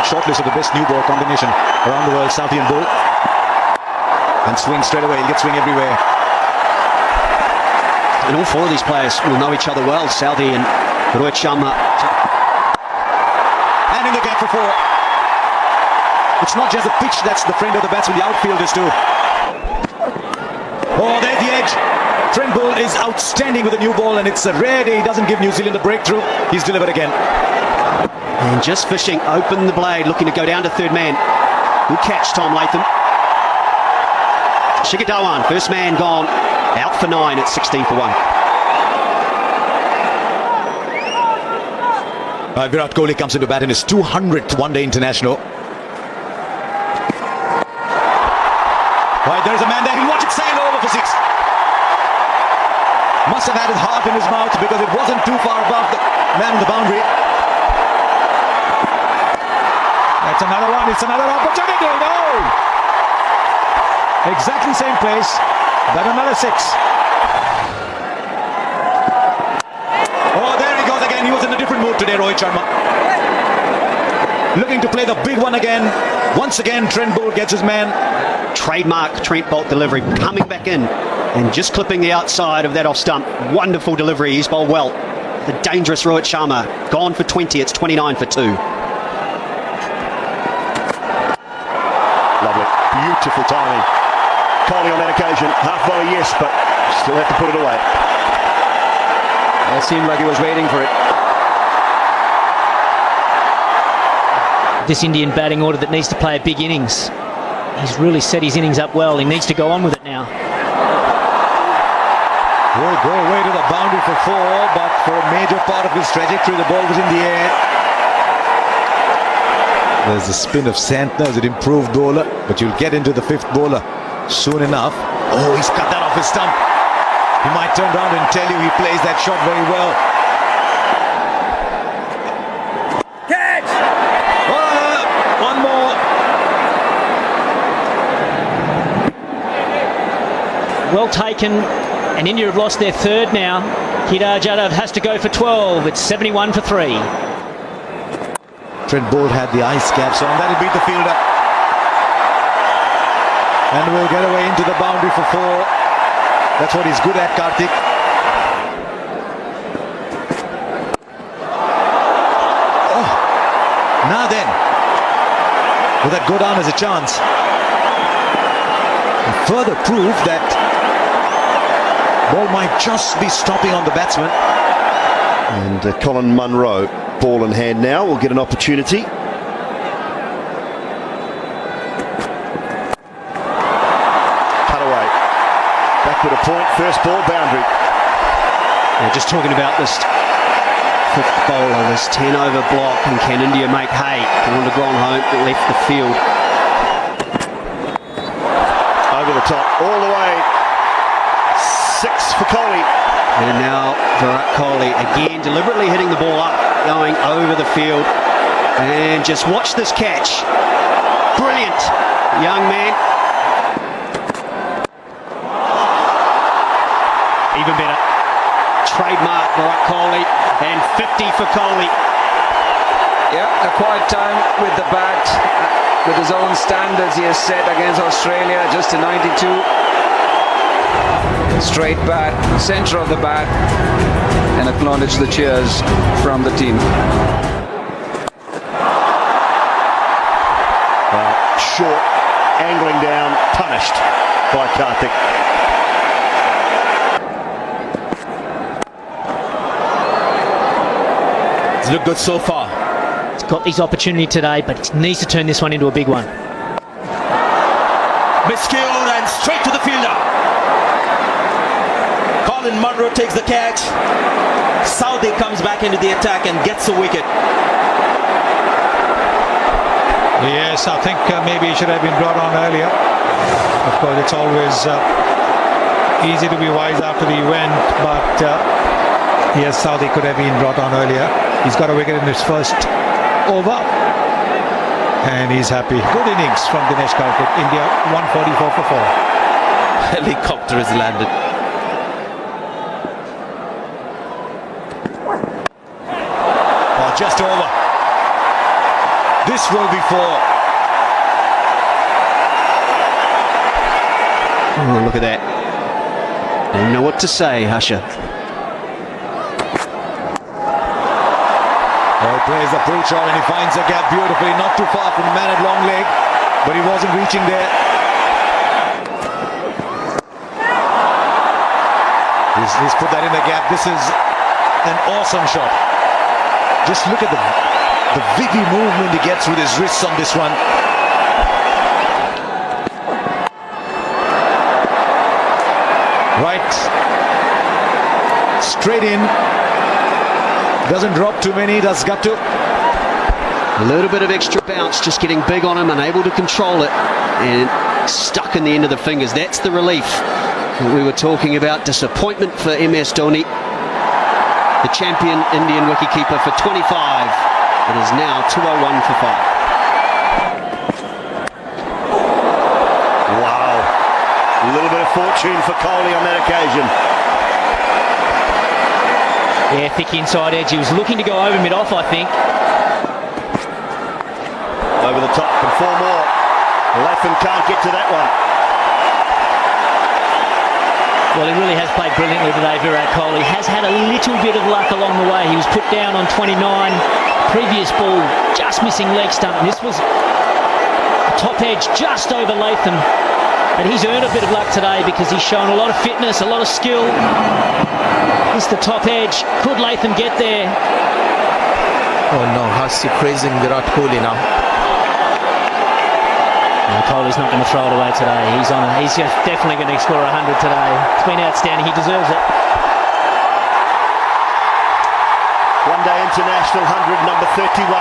shortlist of the best new ball combination around the world, Southey and Bull. And swing straight away, he'll get swing everywhere. And all four of these players will know each other well, Southey and Rohit Sharma. And in the gap for four. It's not just the pitch that's the friend of the batsman, the outfield is too. Oh, there's the edge. Trent Bull is outstanding with the new ball, and it's a rare day he doesn't give New Zealand a breakthrough. He's delivered again. And just fishing, open the blade, looking to go down to third man. Good catch, Tom Latham. Shikhar Dhawan, first man gone, out for 9 at 16 for 1. Virat Kohli comes into bat in his 200th one-day international. Right, there's a man there, he'll watch it sail over for 6. Must have had his heart in his mouth because it wasn't too far above the man on the boundary. That's another one, it's another opportunity, no! Exactly same place, but another 6. Oh, there he goes again, he was in a different mood today, Rohit Sharma. Looking to play the big one again. Once again, Trent Bull gets his man. Trademark Trent Bolt delivery, coming back in and just clipping the outside of that off stump. Wonderful delivery, he's bowled well. The dangerous Rohit Sharma, gone for 20, it's 29 for 2. Lovely, beautiful timing. Kohli on that occasion, half volley yes, but still have to put it away. It seemed like he was waiting for it. This Indian batting order that needs to play a big innings. He's really set his innings up well. He needs to go on with it now. Will go away to the boundary for 4, but for a major part of his trajectory, the ball was in the air. There's a spin of Santner as an improved bowler, but you'll get into the 5th bowler soon enough. Oh, he's cut that off his stump. He might turn around and tell you he plays that shot very well. Catch! One more. Well taken, and India have lost their 3rd now. Kedar Jadhav has to go for 12. It's 71 for 3. Trent Bolt had the ice caps on. That'll beat the fielder. And we'll get away into the boundary for 4. That's what he's good at, Karthik. Oh, now then. Will that go down as a chance? And further proof that ball might just be stopping on the batsman. And Colin Munro, ball in hand now, will get an opportunity. Cut away. Back with a point, first ball, boundary. Yeah, just talking about this 5th bowler, this 10 over block, and can India make hay? Going to Gron home, left the field. Over the top, all the way. 6 for Kohli. And now Virat Kohli again deliberately hitting the ball up, going over the field. And just watch this catch. Brilliant, young man. Even better. Trademark Virat Kohli, and 50 for Kohli. Yeah, a quiet time with the bat, with his own standards he has set against Australia, just a 92. Straight bat, center of the bat, and acknowledge the cheers from the team. Short, angling down, punished by Karthik. It's looked good so far. He's got his opportunity today, but he needs to turn this one into a big one. Miscued and straight to the fielder. Colin Munro takes the catch. Southey comes back into the attack and gets a wicket. Yes, I think maybe he should have been brought on earlier. Of course, it's always easy to be wise after the event, but yes, Southey could have been brought on earlier. He's got a wicket in his first over, and he's happy. Good innings from Dinesh Karthik. India 144 for 4. Helicopter has landed. Just over. This will be 4. Oh, look at that. Don't know what to say, Husher. Well, he plays the pull shot and he finds a gap beautifully, not too far from the man at long leg, but he wasn't reaching there. He's put that in the gap. This is an awesome shot. Just look at the viggy movement he gets with his wrists on this one. Right, straight in. Doesn't drop too many, does got to. A little bit of extra bounce, just getting big on him, unable to control it, and stuck in the end of the fingers. That's the relief that we were talking about. Disappointment for MS Dhoni, the champion Indian wicketkeeper for 25. It is now 201 for 5. Wow. A little bit of fortune for Kohli on that occasion. Yeah, thick inside edge. He was looking to go over mid-off, I think. Over the top and 4 more. Latham can't get to that one. Well, he really has played brilliantly today, Virat Kohli. Has had a little bit of luck along the way. He was put down on 29. Previous ball, just missing leg stump. And this was a top edge just over Latham. But he's earned a bit of luck today because he's shown a lot of fitness, a lot of skill. Missed the top edge. Could Latham get there? Oh no, Hasi praising Virat Kohli now. No, Kohli's not going to throw it away today. He's definitely going to score 100 today. It's been outstanding. He deserves it. One-day international 100, number 31,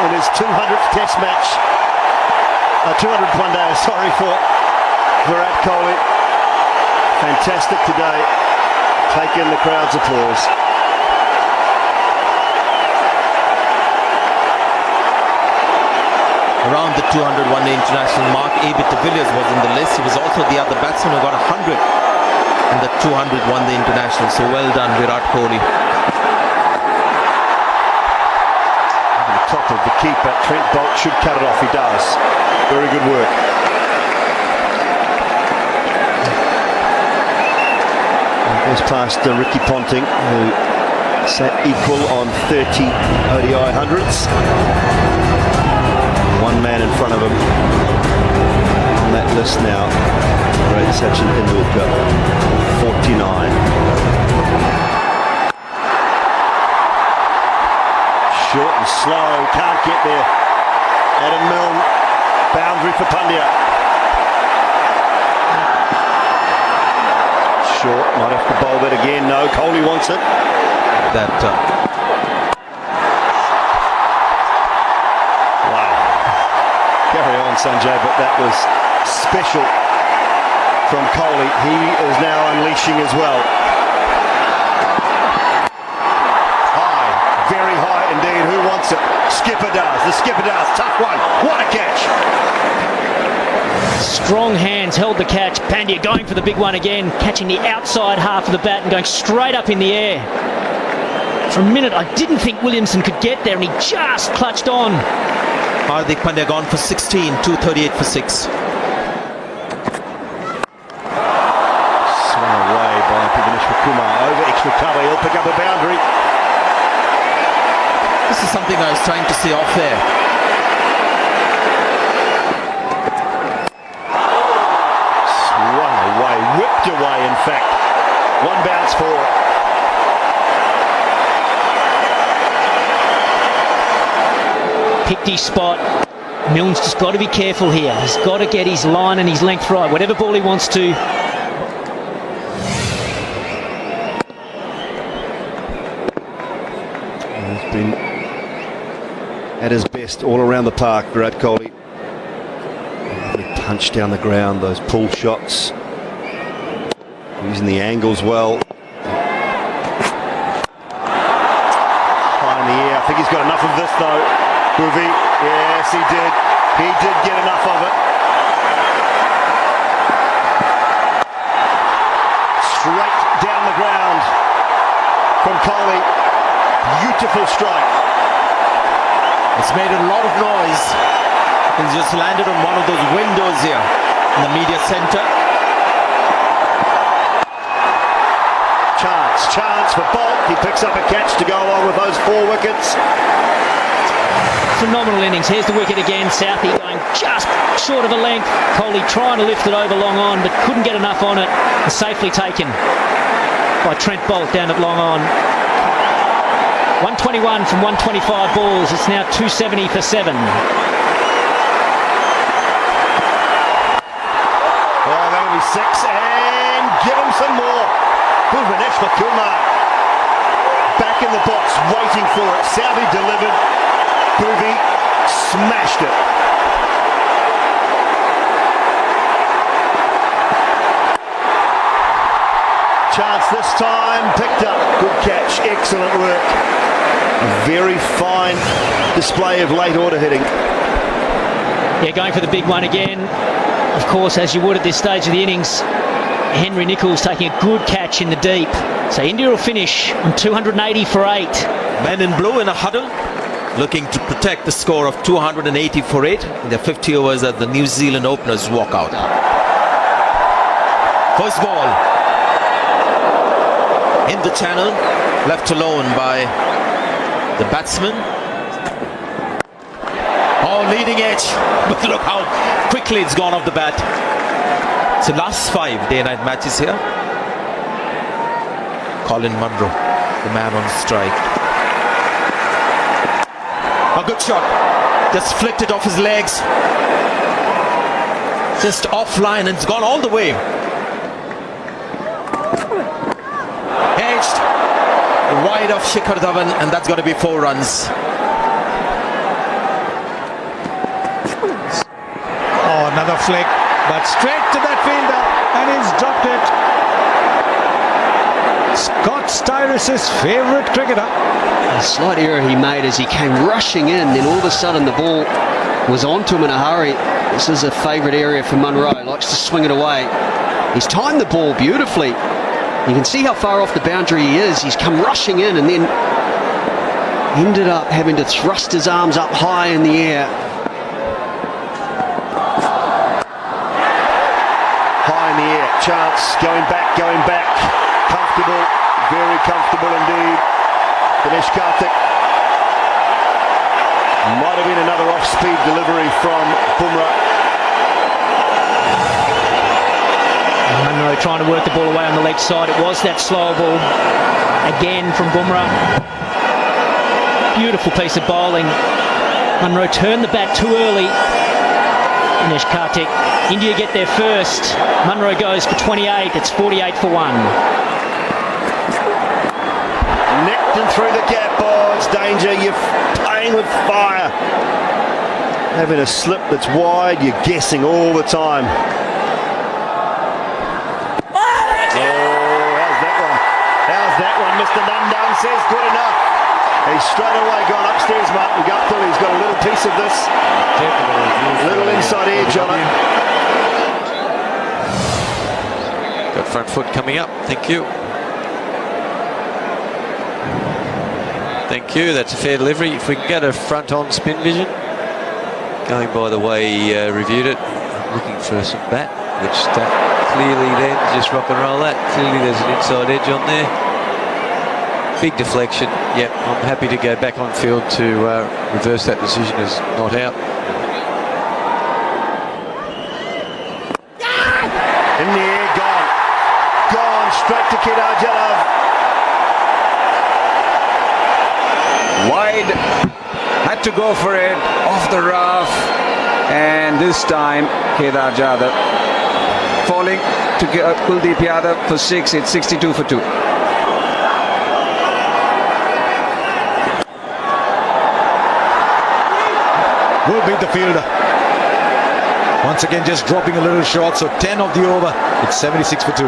in his 200th Test match. 200th one-day, sorry, for Virat Kohli. Fantastic today. Take in the crowd's applause. Around the 200 one-day international mark, A.B. de Villiers was in the list. He was also the other batsman who got 100 in the 200 one-day international. So well done, Virat Kohli. On the top of the keeper, Trent Bolt should cut it off. He does. Very good work. Goes past Ricky Ponting, who sat equal on 30 ODI hundreds. One man in front of him on that list now. Great Sachin Tendulkar, 49. Short and slow, can't get there. Adam Milne, boundary for Pandya. Short, might have to bowl that again. No, Kohli wants it. Wow. Carry on, Sanjay, but that was special from Kohli. He is now unleashing as well. High, very high indeed. Who wants it? Skipper does. The skipper does. Tough one. What a catch. Strong hands held the catch. Pandya going for the big one again, catching the outside half of the bat and going straight up in the air. For a minute, I didn't think Williamson could get there, and he just clutched on. Hardik Pandya gone for 16, 238 for 6. Swung away by Bhuvaneshwar Kumar. Over extra cover. He'll pick up a boundary. This is something I was trying to see off there. Whipped away, in fact. One bounce for. Picked his spot. Milne's just got to be careful here. He's got to get his line and his length right. Whatever ball he wants to. He's been at his best all around the park, Virat Kohli. Lovely punch down the ground, those pull shots. Using the angles well. High in the air. I think he's got enough of this though. Bhuvi. Yes, he did. He did get enough of it. Straight down the ground from Kohli. Beautiful strike. It's made a lot of noise. He's just landed on one of those windows here in the media centre. Chance for Bolt. He picks up a catch to go along with those 4 wickets. Phenomenal innings. Here's the wicket again. Southey going just short of a length. Kohli trying to lift it over long on, but couldn't get enough on it. And safely taken by Trent Bolt down at long on. 121 from 125 balls. It's now 270 for 7. Oh, that'll be 6, and give him some more. Bhuvaneshwar Kumar back in the box, waiting for it. Southey delivered. Bhuvi smashed it. Chance this time, picked up. Good catch, excellent work. A very fine display of late order hitting. Yeah, going for the big one again. Of course, as you would at this stage of the innings, Henry Nicholls taking a good catch in the deep. So India will finish on 280 for 8. Men in blue in a huddle, looking to protect the score of 280 for 8 in their 50 overs as the New Zealand openers walk out. First ball in the channel, left alone by the batsman. Oh, leading edge, but look how quickly it's gone off the bat. It's the last 5 day-night matches here. Colin Munro, the man on strike. A good shot, just flicked it off his legs, just offline, and it's gone all the way. Edged wide of Shikhar Dhawan, and that's going to be 4 runs. Oh, another flick, but straight to that fielder, and he's dropped it. Scott Styris's favourite cricketer. A slight error he made as he came rushing in, then all of a sudden the ball was onto him in a hurry. This is a favourite area for Munro, likes to swing it away. He's timed the ball beautifully. You can see how far off the boundary he is. He's come rushing in and then ended up having to thrust his arms up high in the air. High in the air, chance, going back. Comfortable, very comfortable indeed. Dinesh Karthik. Might have been another off-speed delivery from Bumrah. Munro trying to work the ball away on the leg side. It was that slower ball again from Bumrah. Beautiful piece of bowling. Munro turned the bat too early. Dinesh Karthik. India get there first. Munro goes for 28. It's 48 for 1. Nicked and through the gap. Oh, it's danger. You're playing with fire. Having a slip that's wide, you're guessing all the time. Oh, how's that one? Mr. Nandan says good enough. He's straight away gone upstairs, Martin Guptill. He's got a little piece of this. Little inside edge on it. Got front foot coming up. Thank you. Thank you. That's a fair delivery. If we can get a front-on spin vision. Going by the way he reviewed it, looking for some bat, which that clearly then just rock and roll that. Clearly there's an inside edge on there. Big deflection. Yep, I'm happy to go back on field to reverse that decision as not out. In the air, gone straight to Kedar Jadhav. Wide, had to go for it, off the rough, and this time Kedar Jadhav falling to Kuldeep Yadav for 6. It's 62 for 2. Will beat the fielder. Once again just dropping a little short, so 10 of the over. It's 76 for 2.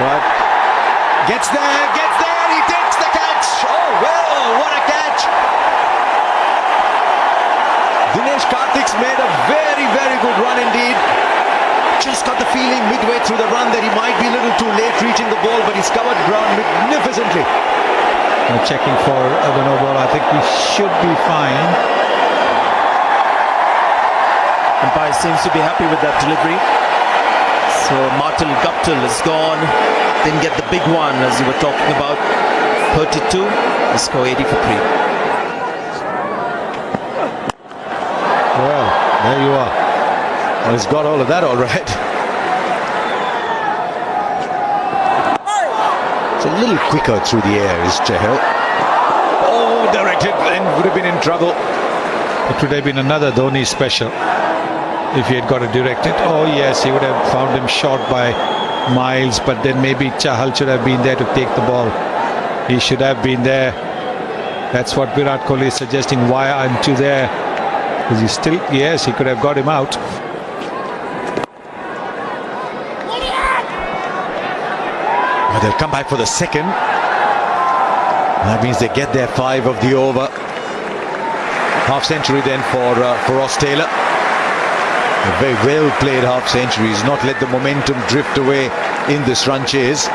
Right. Gets there, he takes the catch. Oh, well, what a catch. Dinesh Karthik's made a very, very good run indeed. Just got the feeling midway through the run that he might be a little too late reaching the ball, but he's covered ground magnificently. checking for the no ball. I think we should be fine. Umpire seems to be happy with that delivery. So Martel Guptill is gone. Didn't get the big one as you were talking about. 32. The score 80 for 3. Well, there you are. Well, he's got all of that all right. It's a little quicker through the air, is Chahal. Oh, directed, and would have been in trouble. It would have been another Dhoni special if he had got it directed. Oh yes, he would have found him short by miles, but then maybe Chahal should have been there to take the ball. He should have been there. That's what Virat Kohli is suggesting. Why aren't you there? Because he still, yes, he could have got him out. Well, they'll come back for the second. That means they get their 5 of the over. Half century then for Ross Taylor. A very well played half century. He's not let the momentum drift away in this run chase.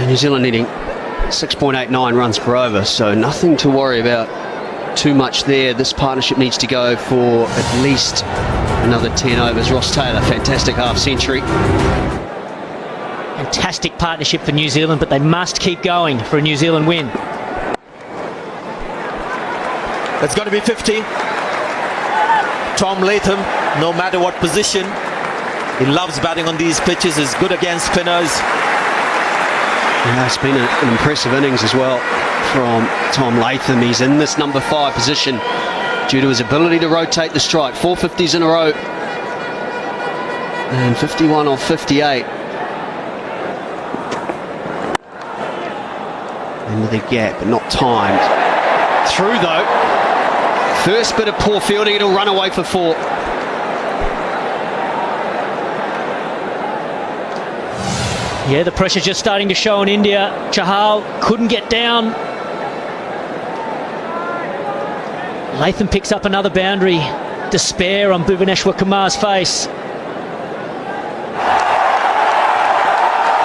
New Zealand needing 6.89 runs per over, so nothing to worry about too much there. This partnership needs to go for at least another 10 overs. Ross Taylor, fantastic half century. Fantastic partnership for New Zealand, but they must keep going for a New Zealand win. It's going to be 50. Tom Latham, no matter what position, he loves batting on these pitches, is good against spinners. Yeah, it's been an impressive innings as well from Tom Latham. He's in this number 5 position due to his ability to rotate the strike. 450s in a row. And 51 off 58. Into the gap, but not timed. Through though. First bit of poor fielding, it'll run away for 4. Yeah, the pressure's just starting to show in India. Chahal couldn't get down. Latham picks up another boundary. Despair on Bhuvaneshwar Kumar's face.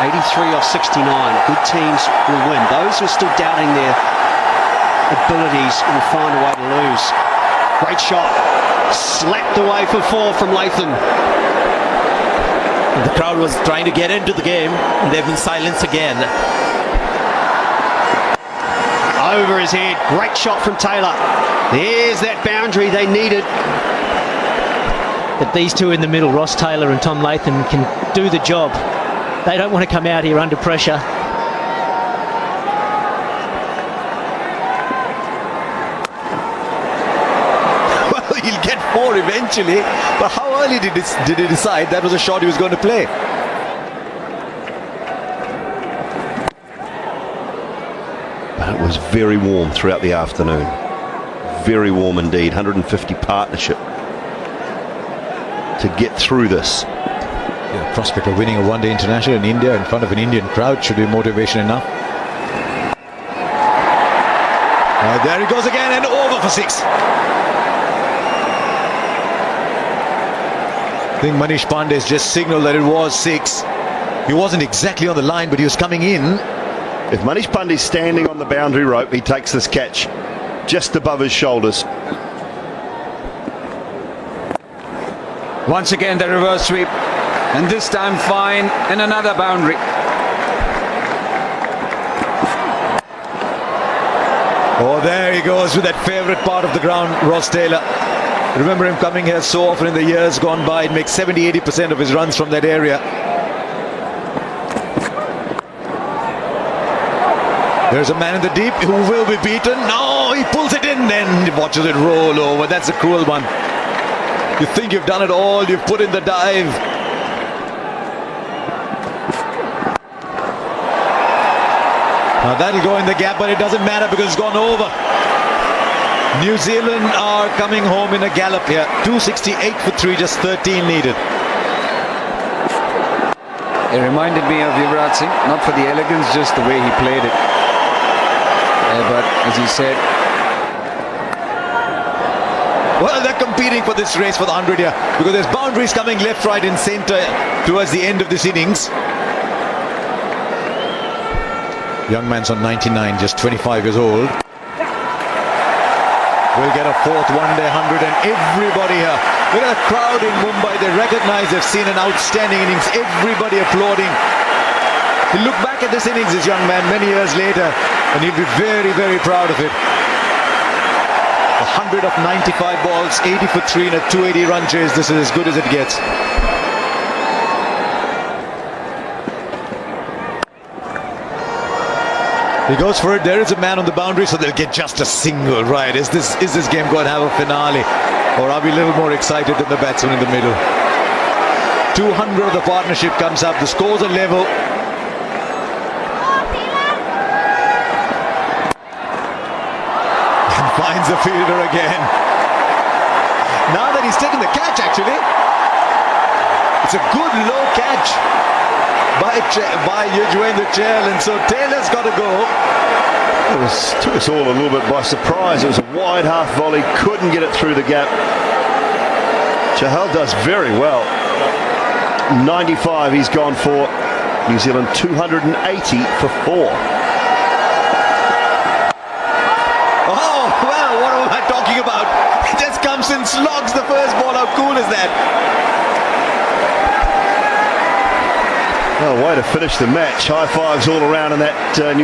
83 off 69. Good teams will win. Those who are still doubting their abilities will find a way to lose. Great shot. Slapped away for 4 from Latham. The crowd was trying to get into the game, and they've been silenced again. Over his head. Great shot from Taylor. There's that boundary they needed. But these two in the middle, Ross Taylor and Tom Latham, can do the job. They don't want to come out here under pressure. Well, he'll get 4 eventually. But how early did he decide that was a shot he was going to play? But it was very warm throughout the afternoon. Very warm indeed. 150 partnership to get through this. Yeah, prospect of winning a one-day international in India in front of an Indian crowd should be motivation enough. There he goes again, and over for 6. I think Manish Pandey's just signaled that it was 6. He wasn't exactly on the line, but he was coming in. If Manish Pandey's standing on the boundary rope, he takes this catch just above his shoulders. Once again, the reverse sweep. And this time fine and another boundary. Oh, there he goes with that favourite part of the ground, Ross Taylor. Remember him coming here so often in the years gone by. He'd make 70-80% of his runs from that area. There's a man in the deep who will be beaten. No, he pulls it in, then he watches it roll over. That's a cruel one. You think you've done it all, you've put in the dive. Now that'll go in the gap, but it doesn't matter because it's gone over. New Zealand are coming home in a gallop here. 268 for 3, just 13 needed. It reminded me of Yuvraj Singh, not for the elegance, just the way he played it. But as he said, well, they're competing for this race for the 100 here because there's boundaries coming left, right and centre towards the end of this innings. Young man's on 99, just 25 years old. Will get a fourth one-day 100, and everybody here, look at the crowd in Mumbai. They recognize they've seen an outstanding innings. Everybody applauding. He'll look back at this innings, this young man, many years later, and he'll be very, very proud of it. 100 of 95 balls, 80 for 3 in a 280 run chase. This is as good as it gets. He goes for it. There is a man on the boundary, so they'll get just a single. Right? Is this game going to have a finale, or are we a little more excited than the batsman in the middle? 200 of the partnership comes up. The scores are level. And finds the fielder again. Now that he's taken the catch, actually, it's a good low catch by Yuzvendra Chahal, and so Taylor's got to go. It took us all a little bit by surprise. It was a wide half volley, couldn't get it through the gap. Chahal does very well. 95 he's gone for. New Zealand 280 for 4. Oh, well, what am I talking about? He just comes and slogs the first ball. How cool is that? Oh, way to finish the match. High fives all around in that